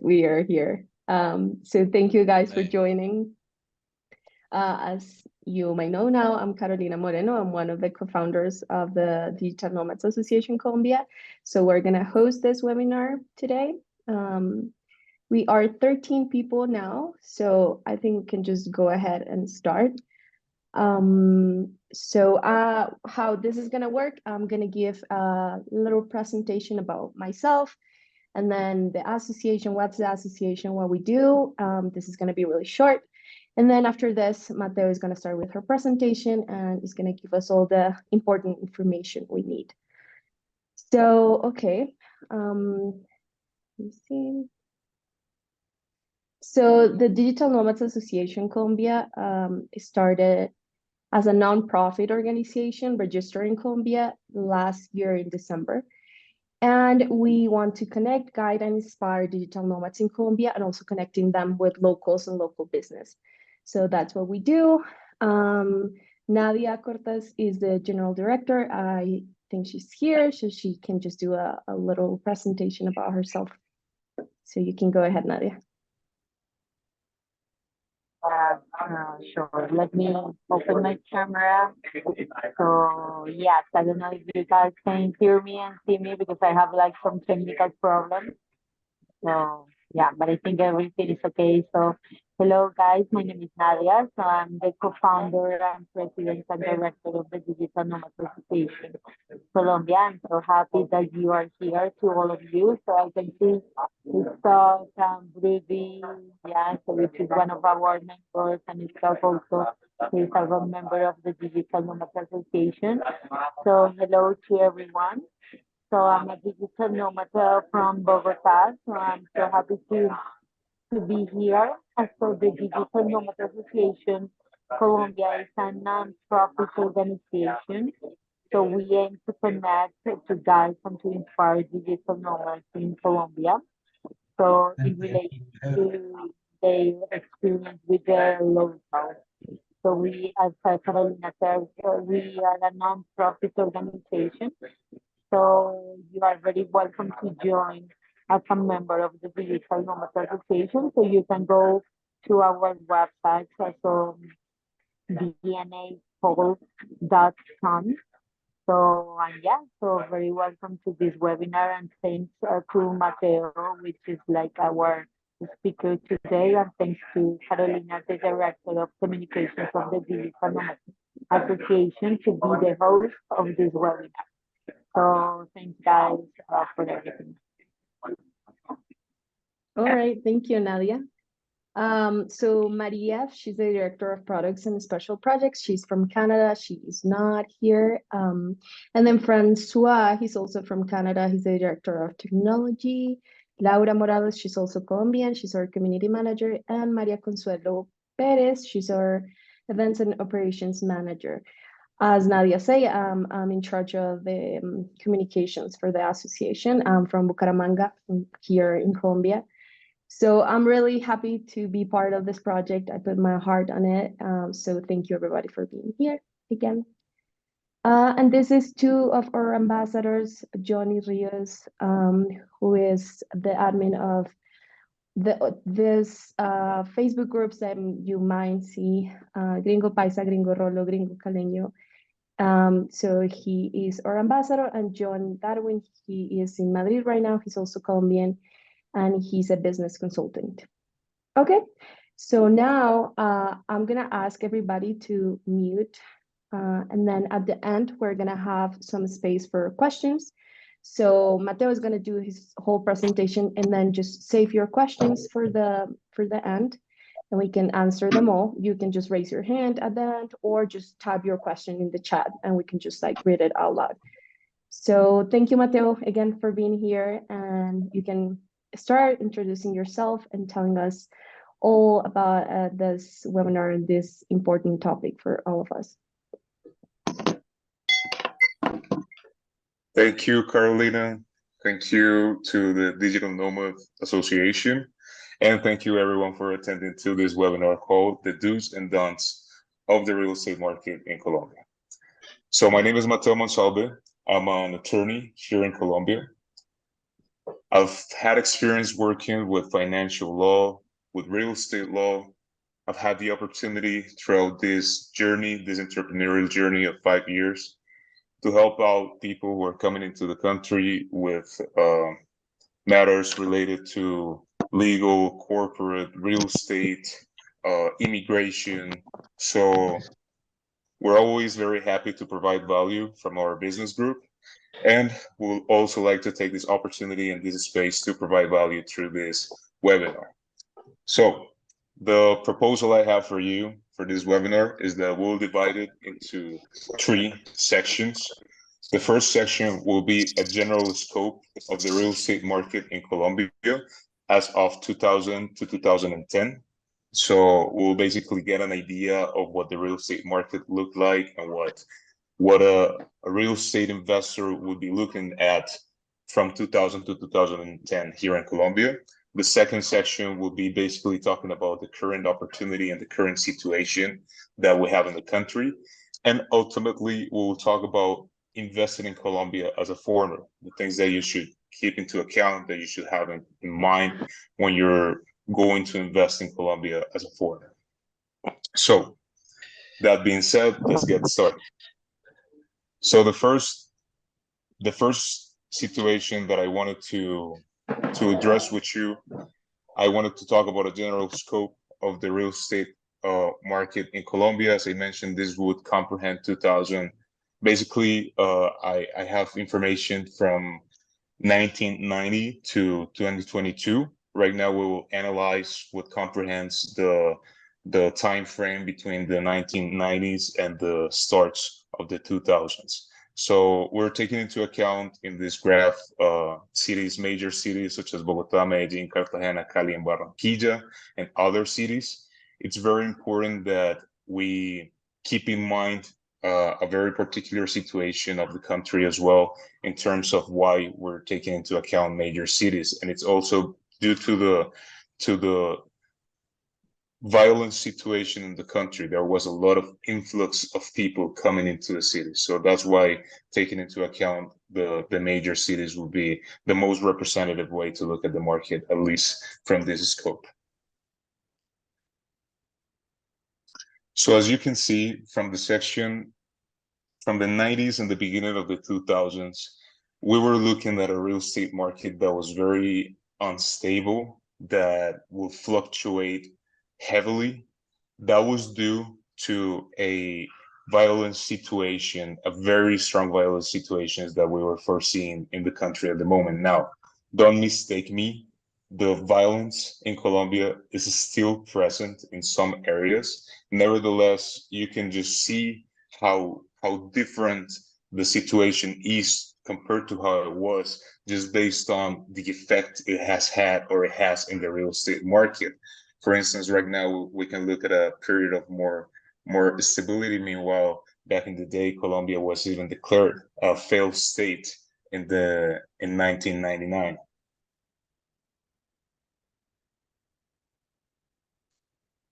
we are here. So thank you guys for joining. As you might know now, I'm Carolina Moreno. I'm one of the co-founders of the Digital Nomads Association Colombia. So we're going to host this webinar today. We are 13 people now, so I think we can just go ahead and start. How this is going to work, I'm going to give a little presentation about myself, and then the association, what's the association, what we do. This is going to be really short. And then after this, Mateo is going to start with her presentation and is going to give us all the important information we need. So, okay. Let me see. So the Digital Nomads Association Colombia started as a nonprofit organization registered in Colombia last year in December. And we want to connect, guide, and inspire digital nomads in Colombia, and also connecting them with locals and local business. So that's what we do. Nadia Cortez is the general director. I think she's here, so she can just do a little presentation about herself. So you can go ahead, Nadia. Sure. Let me open my camera. So yes, I don't know if you guys can hear me and see me because I have like some technical problems. So yeah, but I think everything is okay. So hello guys, my name is Nadia. So I'm the co-founder and president and director of the Digital Nomad Association Colombia. I'm so happy that you are here, to all of you. So I can see Stock and Ruby, yeah, so which is one of our members, and Stock also is a member of the Digital Nomad Association. So hello to everyone. So I'm a digital nomad from Bogota. So I'm so happy to be here. And so the Digital Nomad Association Colombia is a non-profit organization. So we aim to connect, to guide, and to inspire digital nomads in Colombia. So in relation to their experience with their locals. So we, as Carolina said, we are a non-profit organization. So you are very welcome to join as a member of the Digital Nomad Association. So you can go to our website, so dnapol.com. So, and yeah, so very welcome to this webinar, and thanks to Mateo, which is like our speaker today, and thanks to Carolina, the Director of Communications of the Digital Nomad Association, to be the host of this webinar. So thanks guys for everything. All right, thank you, Nadia. So Maria, she's the director of products and special projects. She's from Canada. She is not here. And then Francois, he's also from Canada. He's the director of technology. Laura Morales, she's also Colombian. She's our community manager. And Maria Consuelo Perez, she's our events and operations manager. As Nadia say, I'm in charge of the communications for the association. I'm from Bucaramanga, here in Colombia. So I'm really happy to be part of this project. I put my heart on it. So thank you everybody for being here again. And this is two of our ambassadors, Johnny Rios, who is the admin of this Facebook groups that you might see, Gringo Paisa, Gringo Rolo, Gringo Caleño. So he is our ambassador, and John Darwin, he is in Madrid right now. He's also Colombian, and he's a business consultant. Okay, so now I'm gonna ask everybody to mute, and then at the end, we're gonna have some space for questions. So Mateo is gonna do his whole presentation, and then just save your questions for the end, and we can answer them all. You can just raise your hand at the end, or just type your question in the chat, and we can just like read it out loud. So thank you, Mateo, again for being here, and you can start introducing yourself and telling us all about this webinar and this important topic for all of us. Thank you, Carolina. Thank you to the Digital Nomad Association. And thank you everyone for attending to this webinar called The Do's and Don'ts of the Real Estate Market in Colombia. So my name is Mateo Monsalve. I'm an attorney here in Colombia. I've had experience working with financial law, with real estate law. I've had the opportunity throughout this journey, this entrepreneurial journey of 5 years, to help out people who are coming into the country with matters related to legal, corporate, real estate, immigration. So we're always very happy to provide value from our business group. And we'll also like to take this opportunity and this space to provide value through this webinar. So the proposal I have for you for this webinar is that we'll divide it into 3 sections. The first section will be a general scope of the real estate market in Colombia as of 2000 to 2010. So we'll basically get an idea of what the real estate market looked like and what a real estate investor would be looking at from 2000 to 2010 here in Colombia. The second section will be basically talking about the current opportunity and the current situation that we have in the country. And ultimately, we'll talk about investing in Colombia as a foreigner, the things that you should keep into account, that you should have in mind when you're going to invest in Colombia as a foreigner. So that being said, let's get started. So the first situation that I wanted to address with you, I wanted to talk about a general scope of the real estate market in Colombia. As I mentioned, this would comprehend 2000. Basically, I have information from 1990 to 2022. Right now, we will analyze what comprehends the time frame between the 1990s and the starts of the 2000s. So we're taking into account in this graph cities, major cities such as Bogotá, Medellín, Cartagena, Cali, and Barranquilla, and other cities. It's very important that we keep in mind a very particular situation of the country as well in terms of why we're taking into account major cities. And it's also due to the violent situation in the country. There was a lot of influx of people coming into the city. So that's why taking into account the major cities would be the most representative way to look at the market, at least from this scope. So as you can see from the section, from the 90s and the beginning of the 2000s, we were looking at a real estate market that was very unstable, that would fluctuate heavily. That was due to a violent situation, a very strong violent situations that we were foreseeing in the country at the moment. Now, don't mistake me, the violence in Colombia is still present in some areas. Nevertheless, you can just see how different the situation is compared to how it was, just based on the effect it has had or it has in the real estate market. For instance, right now we can look at a period of more stability. Meanwhile, back in the day, Colombia was even declared a failed state in 1999.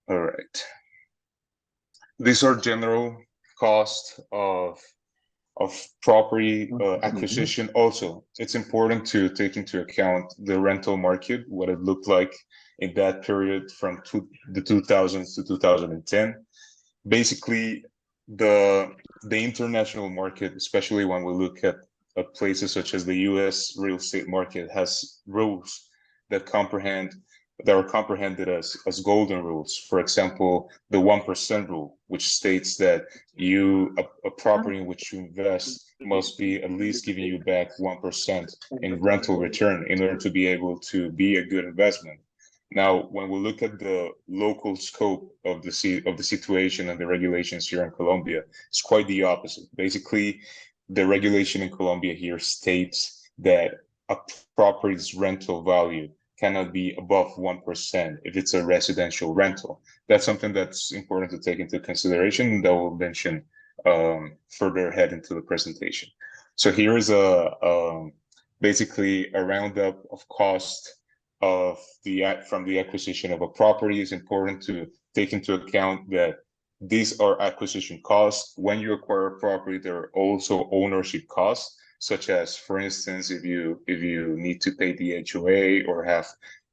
All right. These are general costs of property acquisition. Also, it's important to take into account the rental market, what it looked like in that period from the 2000s to 2010. Basically, the international market, especially when we look at places such as the US real estate market, has rules that are comprehended as golden rules. For example, the 1% rule, which states that a property in which you invest must be at least giving you back 1% in rental return in order to be able to be a good investment. Now, when we look at the local scope of the situation and the regulations here in Colombia, it's quite the opposite. Basically, the regulation in Colombia here states that a property's rental value cannot be above 1% if it's a residential rental. That's something that's important to take into consideration that we'll mention further ahead into the presentation. So here is basically a roundup of cost from the acquisition of a property. It's important to take into account that these are acquisition costs. When you acquire a property, there are also ownership costs. such as, for instance, if you need to pay the HOA or have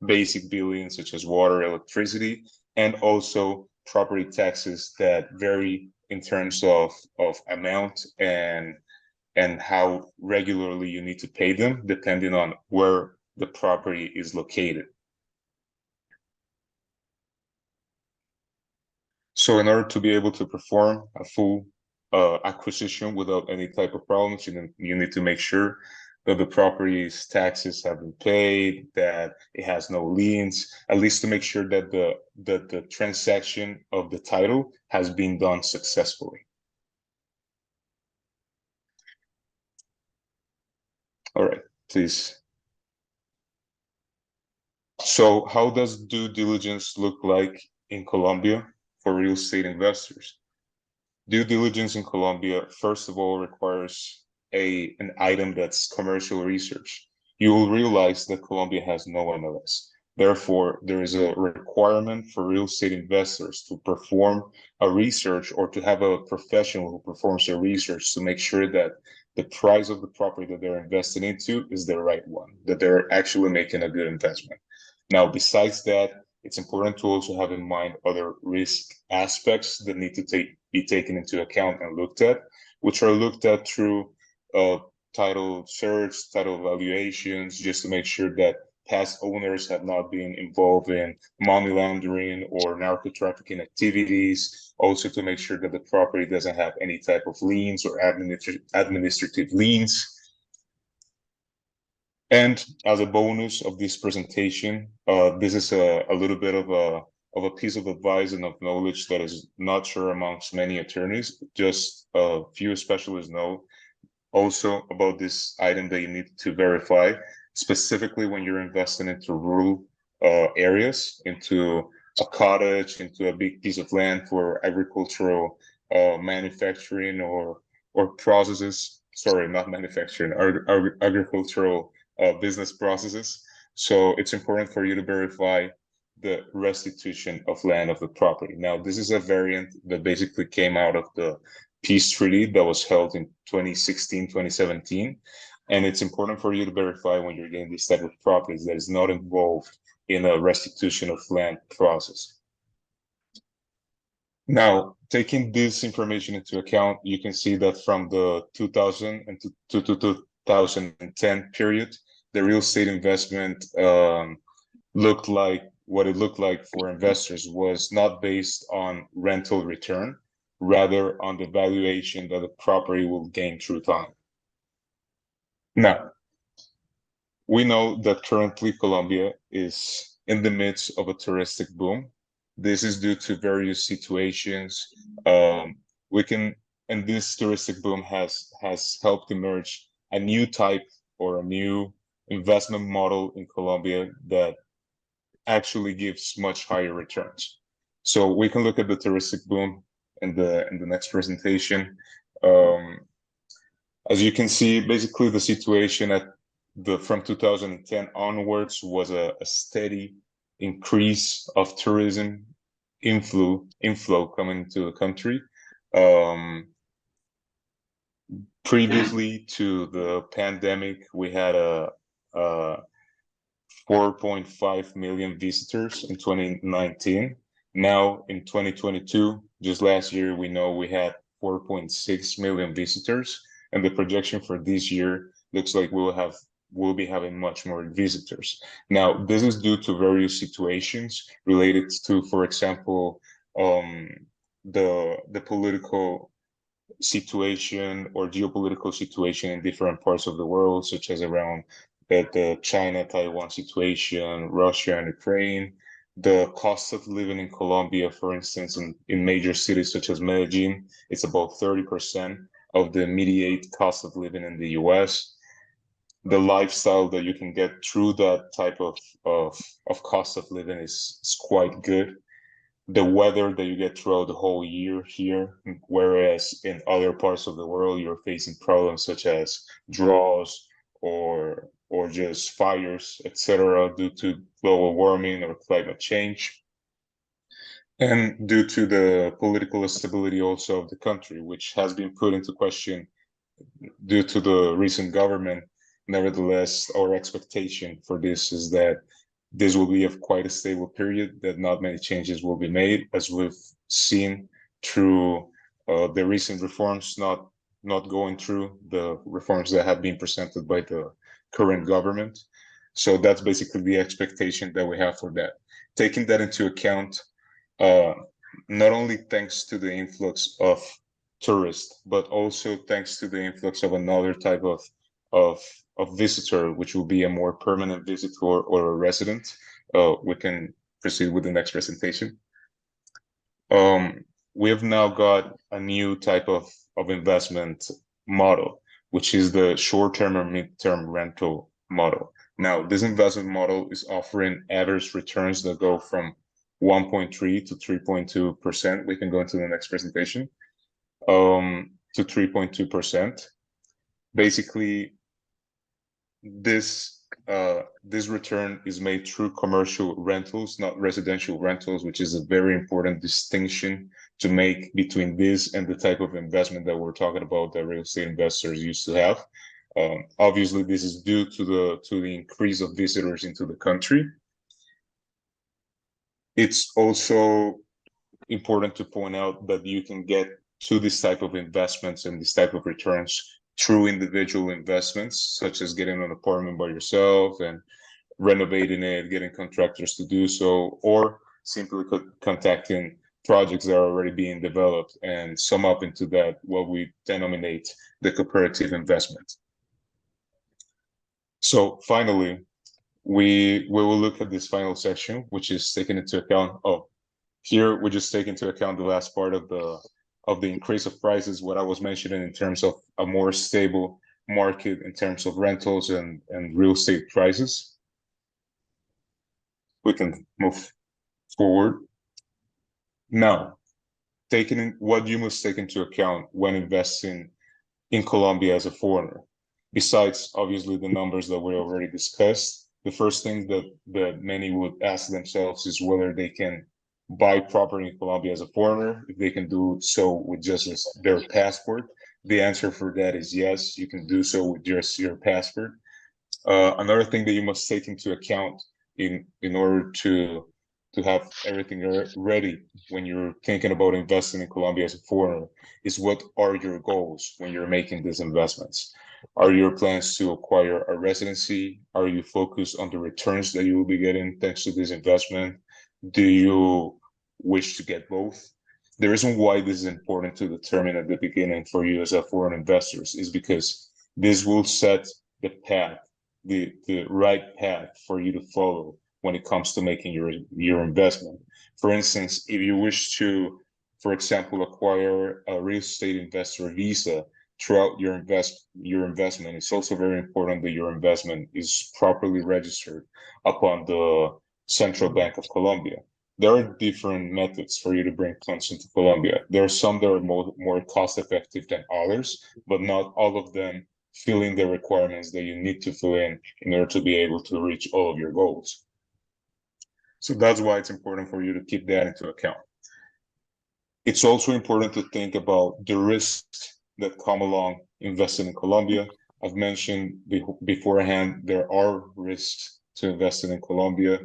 basic billing such as water, electricity, and also property taxes that vary in terms of amount and how regularly you need to pay them, depending on where the property is located. So in order to be able to perform a full acquisition without any type of problems, you need to make sure that the property's taxes have been paid, that it has no liens, at least to make sure that the transaction of the title has been done successfully. All right, please. So how does due diligence look like in Colombia for real estate investors? Due diligence in Colombia, first of all, requires an item that's commercial research. You will realize that Colombia has no MLS. Therefore, there is a requirement for real estate investors to perform a research or to have a professional who performs their research to make sure that the price of the property that they're investing into is the right one, that they're actually making a good investment. Now, besides that, it's important to also have in mind other risk aspects that need to be taken into account and looked at, which are looked at through title search, title evaluations, just to make sure that past owners have not been involved in money laundering or narco trafficking activities. Also to make sure that the property doesn't have any type of liens or administrative liens. And as a bonus of this presentation, this is a little bit of a piece of advice and of knowledge that is not sure amongst many attorneys. Just a few specialists know also about this item that you need to verify, specifically when you're investing into rural areas, into a cottage, into a big piece of land for agricultural manufacturing or processes. Sorry, not manufacturing, agricultural business processes. So it's important for you to verify the restitution of land of the property. Now, this is a variant that basically came out of the peace treaty that was held in 2016, 2017. And it's important for you to verify when you're getting this type of properties that is not involved in a restitution of land process. Now, taking this information into account, you can see that from the 2000 and to 2010 period, the real estate investment looked like what it looked like for investors was not based on rental return, rather on the valuation that the property will gain through time. Now, we know that currently Colombia is in the midst of a touristic boom. This is due to various situations. And this touristic boom has helped emerge a new type or a new investment model in Colombia that actually gives much higher returns. So we can look at the touristic boom in the next presentation. As you can see, basically the situation from 2010 onwards was a steady increase of tourism inflow coming to the country. Previously to the pandemic, we had a 4.5 million visitors in 2019. Now in 2022, just last year, we know we had 4.6 million visitors, and the projection for this year looks like we'll be having much more visitors. Now, this is due to various situations related to, for example, the political situation or geopolitical situation in different parts of the world, such as around the China-Taiwan situation, Russia and Ukraine, the cost of living in Colombia, for instance, in major cities such as Medellin, it's about 30% of the median cost of living in the US. The lifestyle that you can get through that type of cost of living is quite good. The weather that you get throughout the whole year here, whereas in other parts of the world, you're facing problems such as droughts or just fires, etc., due to global warming or climate change. And due to the political stability also of the country, which has been put into question due to the recent government. Nevertheless, our expectation for this is that this will be quite a stable period, that not many changes will be made, as we've seen through the recent reforms not going through, the reforms that have been presented by the current government. So that's basically the expectation that we have for that. Taking that into account, not only thanks to the influx of tourists, but also thanks to the influx of another type of visitor, which will be a more permanent visitor or a resident. We can proceed with the next presentation. We have now got a new type of investment model, which is the short-term or mid-term rental model. Now, this investment model is offering average returns that go from 1.3 to 3.2%. We can go into the next presentation. To 3.2%. Basically, this return is made through commercial rentals, not residential rentals, which is a very important distinction to make between this and the type of investment that we're talking about that real estate investors used to have. Obviously, this is due to the increase of visitors into the country. It's also important to point out that you can get to this type of investments and this type of returns through individual investments, such as getting an apartment by yourself and renovating it, getting contractors to do so, or simply contacting projects that are already being developed and sum up into that what we denominate the cooperative investment. So finally, we will look at this final section, which is taking into account here we just take into account the last part of the increase of prices, what I was mentioning in terms of a more stable market in terms of rentals and real estate prices. We can move forward. Now, what you must take into account when investing in Colombia as a foreigner, besides obviously the numbers that we already discussed, the first thing that many would ask themselves is whether they can buy property in Colombia as a foreigner, if they can do so with just their passport. The answer for that is yes, you can do so with just your passport. Another thing that you must take into account in order to have everything ready when you're thinking about investing in Colombia as a foreigner is what are your goals when you're making these investments? Are your plans to acquire a residency? Are you focused on the returns that you will be getting thanks to this investment? Do you wish to get both? The reason why this is important to determine at the beginning for you as a foreign investors is because this will set the path, the right path for you to follow when it comes to making your investment. For instance, if you wish to, for example, acquire a real estate investor visa throughout your investment, it's also very important that your investment is properly registered upon the Central Bank of Colombia. There are different methods for you to bring funds into Colombia. There are some that are more cost effective than others, but not all of them fill in the requirements that you need to fill in order to be able to reach all of your goals. So that's why it's important for you to keep that into account. It's also important to think about the risks that come along investing in Colombia. I've mentioned beforehand, there are risks to investing in Colombia.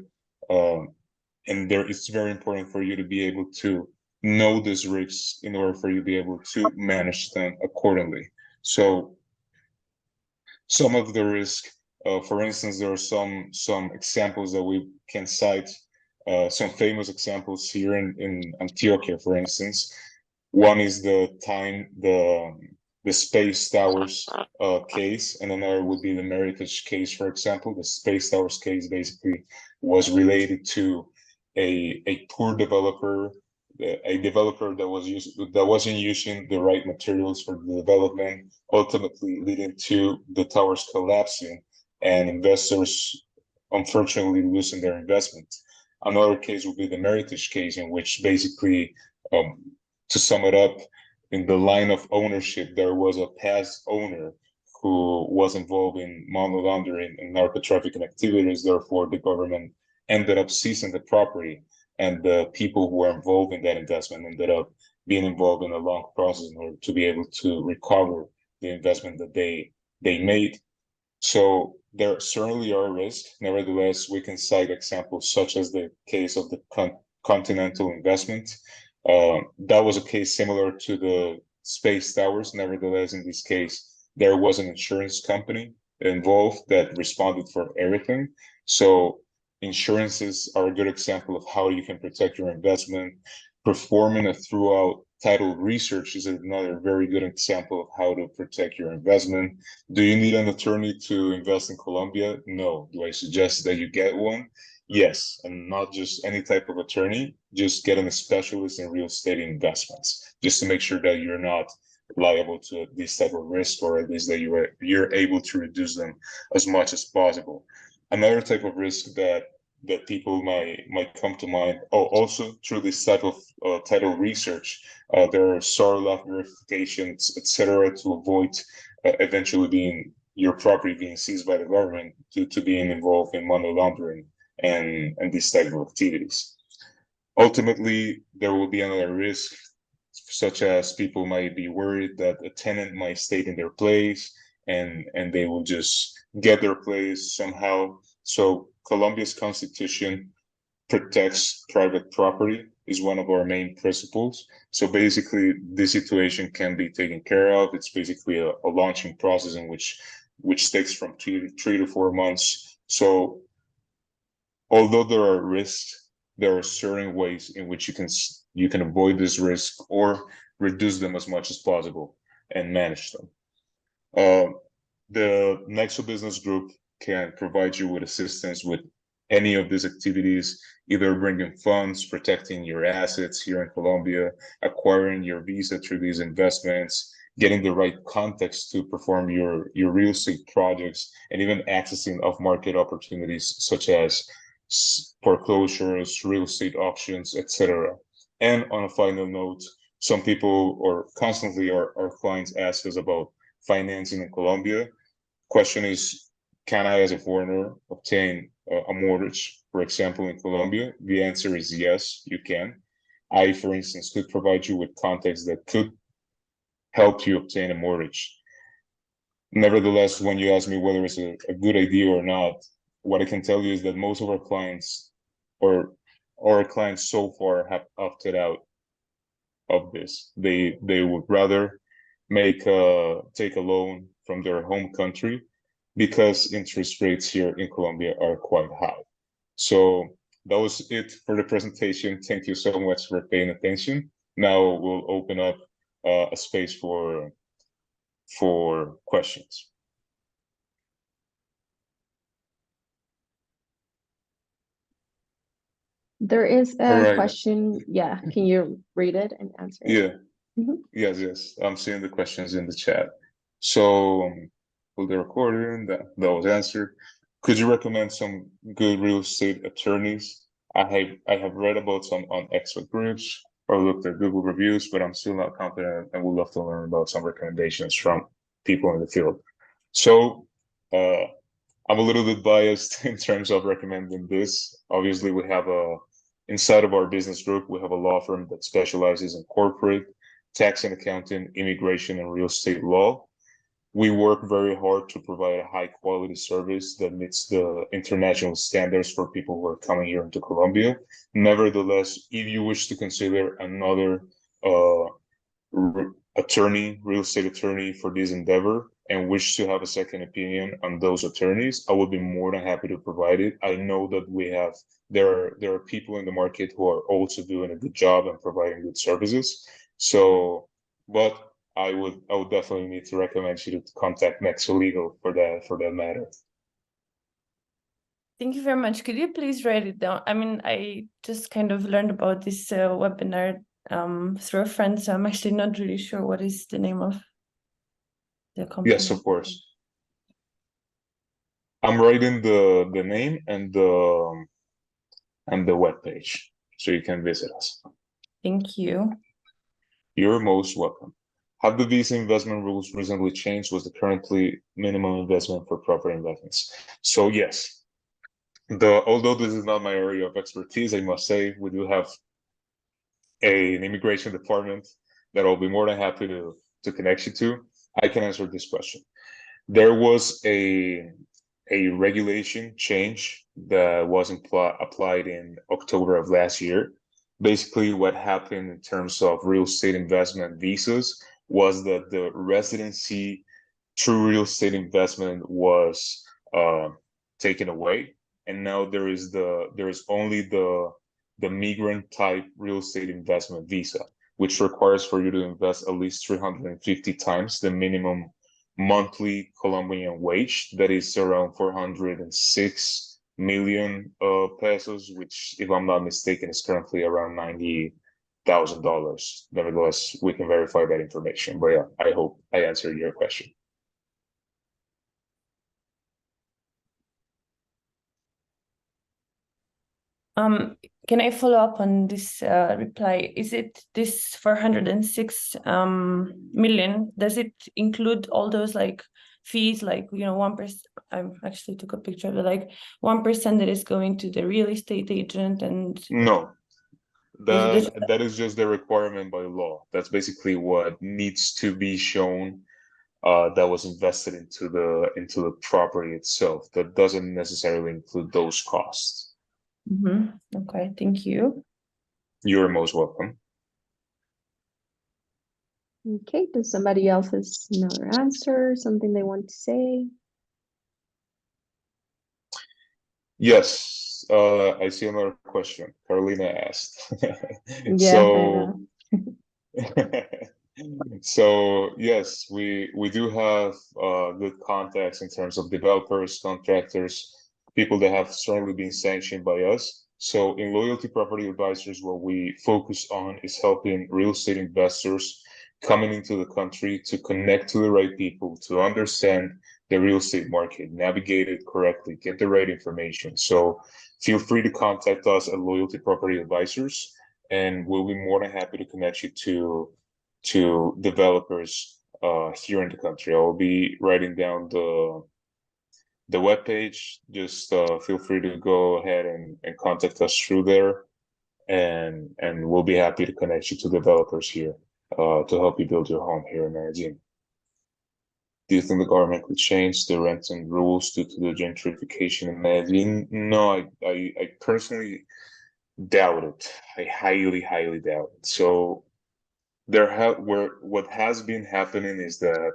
And it's very important for you to be able to know these risks in order for you to be able to manage them accordingly. So some of the risk, for instance, there are some examples that we can cite, some famous examples here in Antioquia, for instance. One is the Space Towers case, and another would be the Meritage case, for example. The Space Towers case basically was related to a poor developer, a developer that wasn't using the right materials for the development, ultimately leading to the towers collapsing and investors unfortunately losing their investment. Another case would be the Meritage case, in which basically, to sum it up, in the line of ownership, there was a past owner who was involved in money laundering and narco trafficking activities. Therefore, the government ended up seizing the property, and the people who were involved in that investment ended up being involved in a long process in order to be able to recover the investment that they made. So there certainly are risks. Nevertheless, we can cite examples such as the case of the Continental investment. That was a case similar to the space towers. Nevertheless, in this case, there was an insurance company involved that responded for everything. So insurances are a good example of how you can protect your investment. Performing a throughout title research is another very good example of how to protect your investment. Do you need an attorney to invest in Colombia? No. Do I suggest that you get one? Yes, and not just any type of attorney, just getting a specialist in real estate investments, just to make sure that you're not liable to this type of risk, or at least that you're able to reduce them as much as possible. Another type of risk that people might come to mind, also through this type of title research, there are SAR verifications, etc., to avoid eventually being your property being seized by the government due to being involved in money laundering and these type of activities. Ultimately, there will be another risk, such as people might be worried that a tenant might stay in their place and they will just get their place somehow. So Colombia's constitution protects private property, is one of our main principles. So basically, this situation can be taken care of. It's basically a launching process in which takes from 3 to 4 months. So although there are risks, there are certain ways in which you can avoid this risk or reduce them as much as possible and manage them. The Nexo Business Group can provide you with assistance with any of these activities, either bringing funds, protecting your assets here in Colombia, acquiring your visa through these investments, getting the right context to perform your real estate projects, and even accessing off-market opportunities such as foreclosures, real estate auctions, etc. And on a final note, some people or constantly our clients ask us about financing in Colombia. Question is, can I, as a foreigner, obtain a mortgage, for example, in Colombia? The answer is yes, you can. I, for instance, could provide you with context that could help you obtain a mortgage. Nevertheless, when you ask me whether it's a good idea or not, what I can tell you is that most of our clients or our clients so far have opted out of this. They would rather take a loan from their home country because interest rates here in Colombia are quite high. So that was it for the presentation. Thank you so much for paying attention. Now we'll open up a space for questions. There is All a right. question. Yeah, can you read it and answer it? Yeah. Mhm. Yes. I'm seeing the questions in the chat. So, will the recording that was answered. Could you recommend some good real estate attorneys? I have read about some on expert groups or looked at Google reviews, but I'm still not confident and would love to learn about some recommendations from people in the field. So, I'm a little bit biased in terms of recommending this. Obviously, inside of our business group, we have a law firm that specializes in corporate, tax and accounting, immigration, and real estate law. We work very hard to provide a high quality service that meets the international standards for people who are coming here into Colombia. Nevertheless, if you wish to consider another real estate attorney for this endeavor and wish to have a second opinion on those attorneys, I would be more than happy to provide it. I know that there are people in the market who are also doing a good job and providing good services. So, but I would definitely need to recommend you to contact Nexo Legal for that matter. Thank you very much. Could you please write it down? I mean, I just kind of learned about this webinar through a friend, so I'm actually not really sure what is the name of the company. Yes, of course. I'm writing the name and the webpage, so you can visit us. Thank you. You're most welcome. Have the visa investment rules recently changed? Was the currently minimum investment for property investments? So yes, although this is not my area of expertise, I must say we do have an immigration department that I'll be more than happy to connect you to. I can answer this question. There was a regulation change that was applied in October of last year. Basically, what happened in terms of real estate investment visas was that the residency true real estate investment was taken away, and now there is only the migrant type real estate investment visa, which requires for you to invest at least 350 times the minimum monthly Colombian wage, that is around 406 million pesos, which, if I'm not mistaken, is currently around $90,000. Nevertheless, we can verify that information. But yeah, I hope I answered your question. Can I follow up on this reply? Is it this 406 million? Does it include all those like fees, like 1%? I actually took a picture of it, like 1% that is going to the real estate agent, and No, there's that is just the requirement by law. That's basically what needs to be shown that was invested into the property itself. That doesn't necessarily include those costs. Okay, thank you. You're most welcome. Okay, does somebody else has another answer, something they want to say? Yes, I see another question. Carolina asked. Yeah, I know. So yes, we do have good contacts in terms of developers, contractors, people that have certainly been sanctioned by us. So in Loyalty Property Advisors, what we focus on is helping real estate investors coming into the country to connect to the right people, to understand the real estate market, navigate it correctly, get the right information. So feel free to contact us at Loyalty Property Advisors, and we'll be more than happy to connect you to developers here in the country. I will be writing down the webpage. Just feel free to go ahead and contact us through there, and we'll be happy to connect you to developers here to help you build your home here in Medellin. Do you think the government could change the renting rules due to the gentrification in Medellin? No, I personally doubt it. I highly doubt it. So what has been happening is that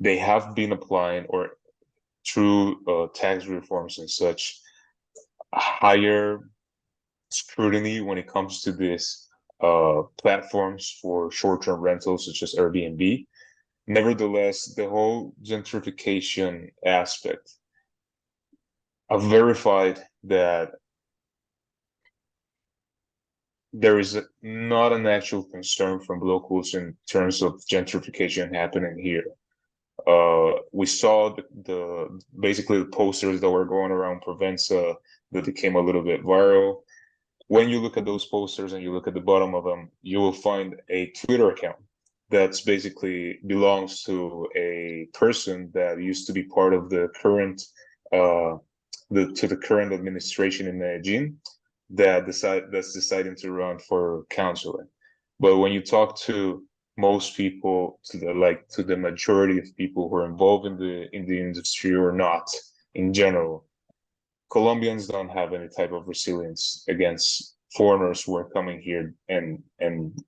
they have been applying, or through tax reforms and such, a higher scrutiny when it comes to this platforms for short-term rentals such as Airbnb. Nevertheless, the whole gentrification aspect, I've verified that there is not an actual concern from locals in terms of gentrification happening here. We saw basically the posters that were going around Provenza that became a little bit viral. When you look at those posters and you look at the bottom of them, you will find a Twitter account that's basically belongs to a person that used to be part of the current current administration in Medellin that's deciding to run for council. But when you talk to most people, to the majority of people who are involved in the industry or not in general, Colombians don't have any type of resilience against foreigners who are coming here and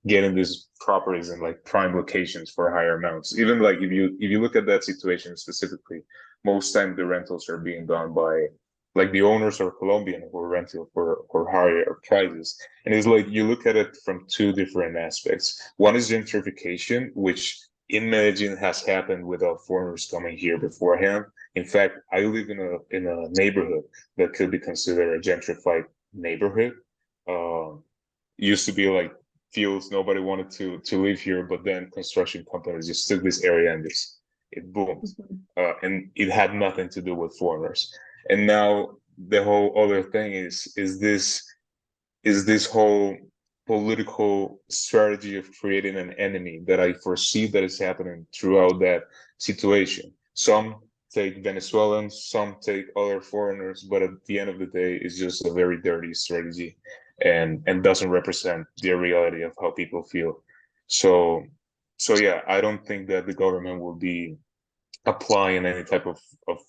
getting these properties in like prime locations for higher amounts. Even like if you look at that situation specifically, most time the rentals are being done by like the owners are Colombian who are renting for higher prices. And it's like you look at it from two different aspects. One is gentrification, which in Medellin has happened without foreigners coming here beforehand. In fact, I live in a neighborhood that could be considered a gentrified neighborhood. Used to be like fields, nobody wanted to live here, but then construction companies just took this area and it boomed, and it had nothing to do with foreigners. And now the whole other thing is this whole political strategy of creating an enemy that I foresee that is happening throughout that situation. Some take Venezuelans, some take other foreigners, but at the end of the day, it's just a very dirty strategy and doesn't represent the reality of how people feel. So So yeah, I don't think that the government will be applying any type of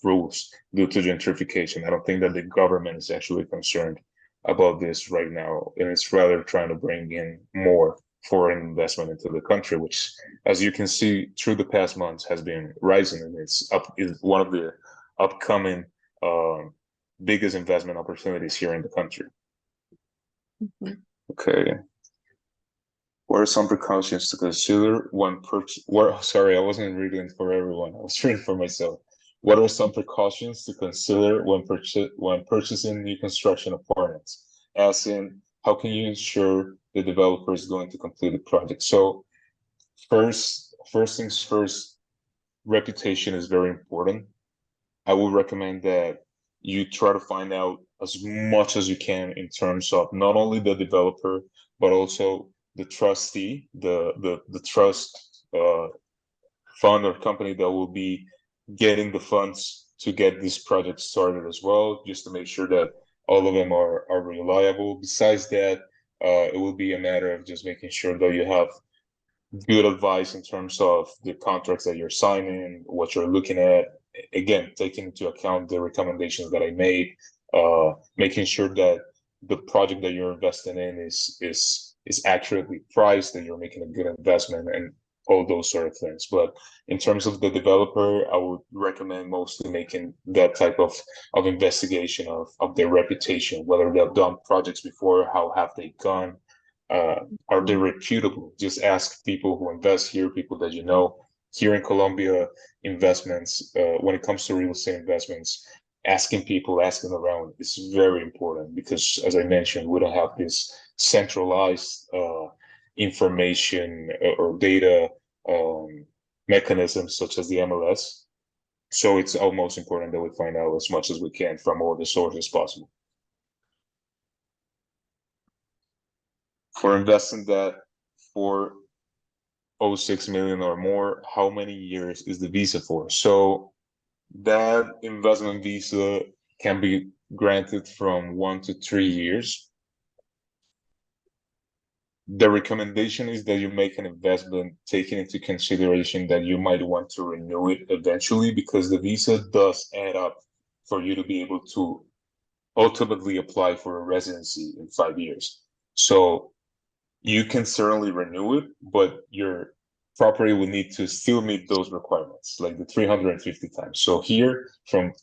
rules due to gentrification. I don't think that the government is actually concerned about this right now, and it's rather trying to bring in more foreign investment into the country, which, as you can see through the past months, has been rising, and is one of the upcoming biggest investment opportunities here in the country. Mhm. Okay. What are some precautions to consider when sorry, I wasn't reading for everyone. I was reading for myself. What are some precautions to consider when purchasing new construction apartments? As in, how can you ensure the developer is going to complete the project? So first things first, reputation is very important. I would recommend that you try to find out as much as you can in terms of not only the developer, but also the trustee, the trust fund or company that will be getting the funds to get this project started as well, just to make sure that all of them are reliable. Besides that, it will be a matter of just making sure that you have good advice in terms of the contracts that you're signing, what you're looking at. Again, taking into account the recommendations that I made, making sure that the project that you're investing in is accurately priced, that you're making a good investment, and all those sort of things. But in terms of the developer, I would recommend mostly making that type of investigation of their reputation, whether they've done projects before, how have they gone, are they reputable? Just ask people who invest here, people that you know. Here in Colombia, investments, when it comes to real estate investments, asking people, asking around is very important because, as I mentioned, we don't have this centralized information or data mechanisms such as the MLS. So it's almost important that we find out as much as we can from all the sources possible. For investing that 406 million or more, how many years is the visa for? So that investment visa can be granted from 1 to 3 years. The recommendation is that you make an investment taking into consideration that you might want to renew it eventually, because the visa does add up for you to be able to ultimately apply for a residency in 5 years. So you can certainly renew it, but your property will need to still meet those requirements, like the 350 times. So from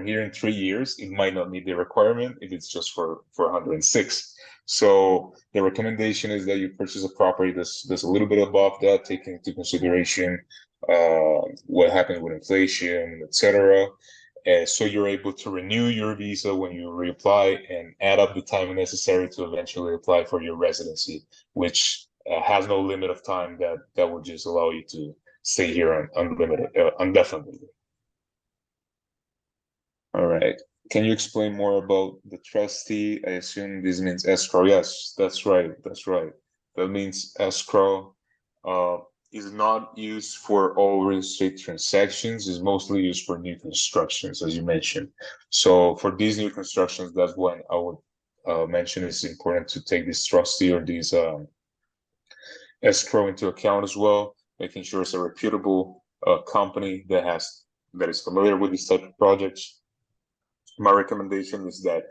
here in 3 years, it might not meet the requirement if it's just for 106. So the recommendation is that you purchase a property that's a little bit above that, taking into consideration what happened with inflation, etc. So you're able to renew your visa when you reapply and add up the time necessary to eventually apply for your residency, which has no limit of time that would just allow you to stay here indefinitely. All right. Can you explain more about the trustee? I assume this means escrow. Yes, that's right. That's right. That means escrow is not used for all real estate transactions. It's mostly used for new constructions, as you mentioned. So for these new constructions, that's when I would mention it's important to take this trustee or these escrow into account as well, making sure it's a reputable company that is familiar with these type of projects. My recommendation is that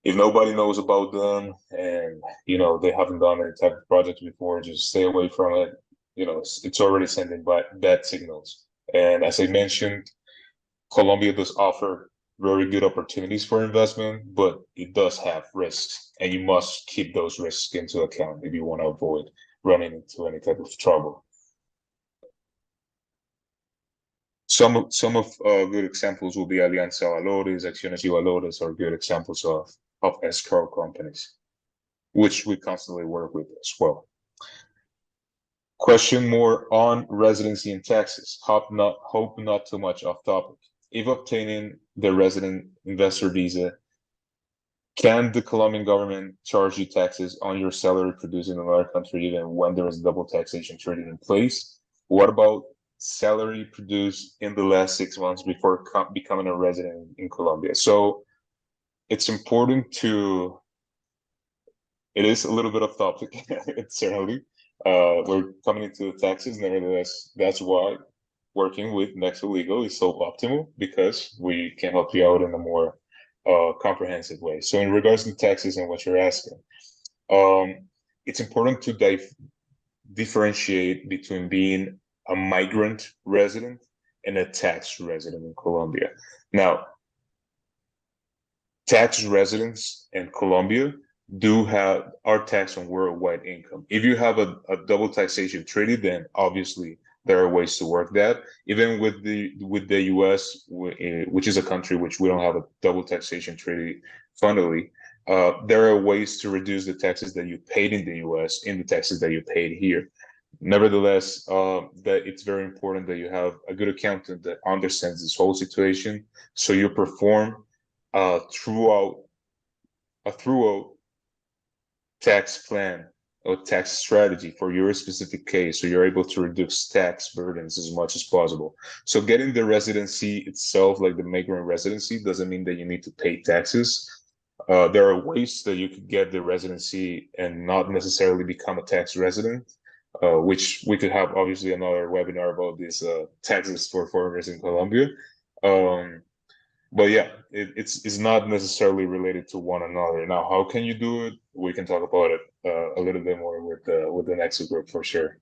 if nobody knows about them and they haven't done any type of project before, just stay away from it. It's already sending bad signals. And as I mentioned, Colombia does offer very good opportunities for investment, but it does have risks, and you must keep those risks into account if you want to avoid running into any type of trouble. Some of good examples will be Alianza Valores, Acciones y Valores are good examples of escrow companies, which we constantly work with as well. Question more on residency and taxes. Hope not too much off topic. If obtaining the resident investor visa, can the Colombian government charge you taxes on your salary produced in another country even when there is double taxation treaty in place? What about salary produced in the last 6 months before becoming a resident in Colombia? So it's important it is a little bit off topic, certainly, we're coming into the taxes. Nevertheless, that's why working with Nexo Legal is so optimal, because we can help you out in a more comprehensive way. So in regards to taxes and what you're asking, it's important to differentiate between being a migrant resident and a tax resident in Colombia. Now, tax residents in Colombia are taxed on worldwide income. If you have a double taxation treaty, then obviously there are ways to work that. Even with the US, which is a country which we don't have a double taxation treaty, funnily, there are ways to reduce the taxes that you paid in the US in the taxes that you paid here. Nevertheless, that it's very important that you have a good accountant that understands this whole situation, so you perform throughout tax plan or tax strategy for your specific case, so you're able to reduce tax burdens as much as possible. So getting the residency itself, like the migrant residency, doesn't mean that you need to pay taxes. There are ways that you could get the residency and not necessarily become a tax resident, which we could have obviously another webinar about these taxes for foreigners in Colombia. But yeah, it's not necessarily related to one another. Now, how can you do it? We can talk about it a little bit more with the Nexo group for sure.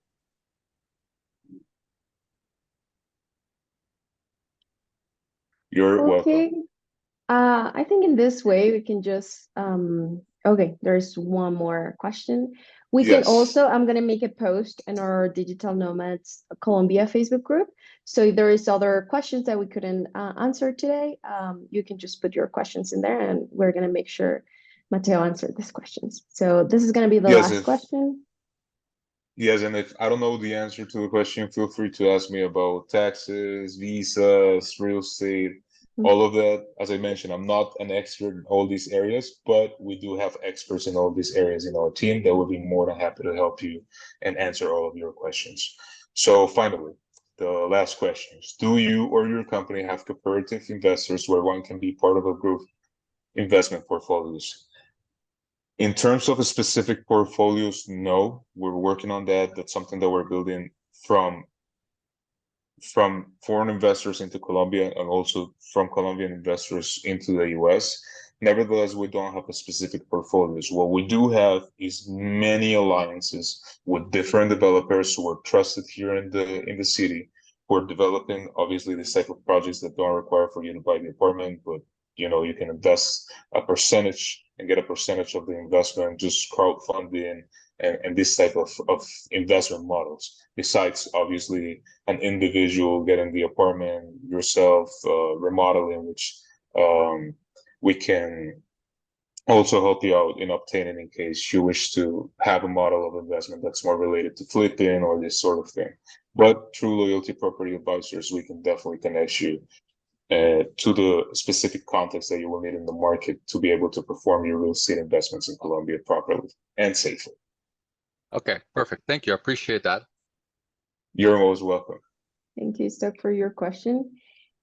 You're Okay. welcome. I think in this way we can just okay, there's one more question. We can Yes. also, I'm gonna make a post in our Digital Nomads Colombia Facebook group. So if there is other questions that we couldn't answer today, you can just put your questions in there and we're gonna make sure Mateo answered these questions. So this is gonna be the Yes, last question. Yes, and if I don't know the answer to the question, feel free to ask me about taxes, visas, real estate, all of that. As I mentioned, I'm not an expert in all these areas, but we do have experts in all these areas in our team that will be more than happy to help you and answer all of your questions. So finally, the last question is, do you or your company have cooperative investors where one can be part of a group investment portfolios? In terms of specific portfolios, no, we're working on that. That's something that we're building from foreign investors into Colombia and also from Colombian investors into the US. Nevertheless, we don't have a specific portfolios. What we do have is many alliances with different developers who are trusted here in the city, who are developing obviously this type of projects that don't require for you to buy the apartment, but you can invest a percentage and get a percentage of the investment, just crowdfunding and this type of investment models. Besides, obviously, an individual getting the apartment yourself, remodeling, which we can also help you out in obtaining in case you wish to have a model of investment that's more related to flipping or this sort of thing. But through Loyalty Property Advisors, we can definitely connect you to the specific context that you will need in the market to be able to perform your real estate investments in Colombia properly and safely. Okay, perfect. Thank you. I appreciate that. You're most welcome. Thank you, Stock, for your question.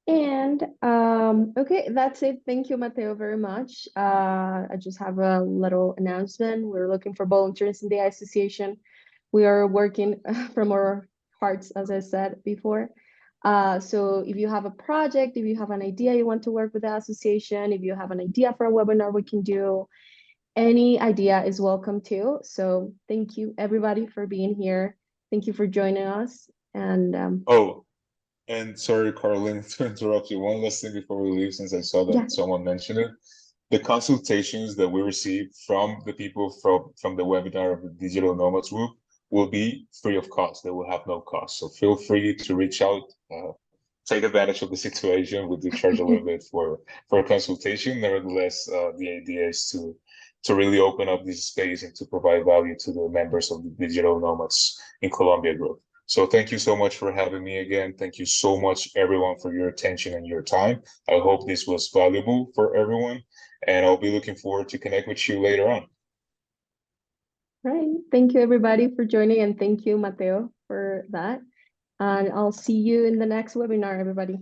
And okay, that's it. Thank you, Mateo, very much. I just have a little announcement. We're looking for volunteers in the association. We are working from our hearts, as I said before. So if you have a project, if you have an idea you want to work with the association, if you have an idea for a webinar we can do, any idea is welcome too. So thank you, everybody, for being here. Thank you for joining us. And Oh, and sorry, Caroline, to interrupt you. One last thing before we leave, since I saw that yeah. someone mentioned it. The consultations that we receive from the people from the webinar of the Digital Nomads Group will be free of cost. They will have no cost. So feel free to reach out, take advantage of the situation. We do charge a little bit for a consultation. Nevertheless, the idea is to really open up this space and to provide value to the members of the Digital Nomads in Colombia Group. So thank you so much for having me again. Thank you so much, everyone, for your attention and your time. I hope this was valuable for everyone, and I'll be looking forward to connect with you later on. Right. Thank you, everybody, for joining, and thank you, Mateo, for that. And I'll see you in the next webinar, everybody.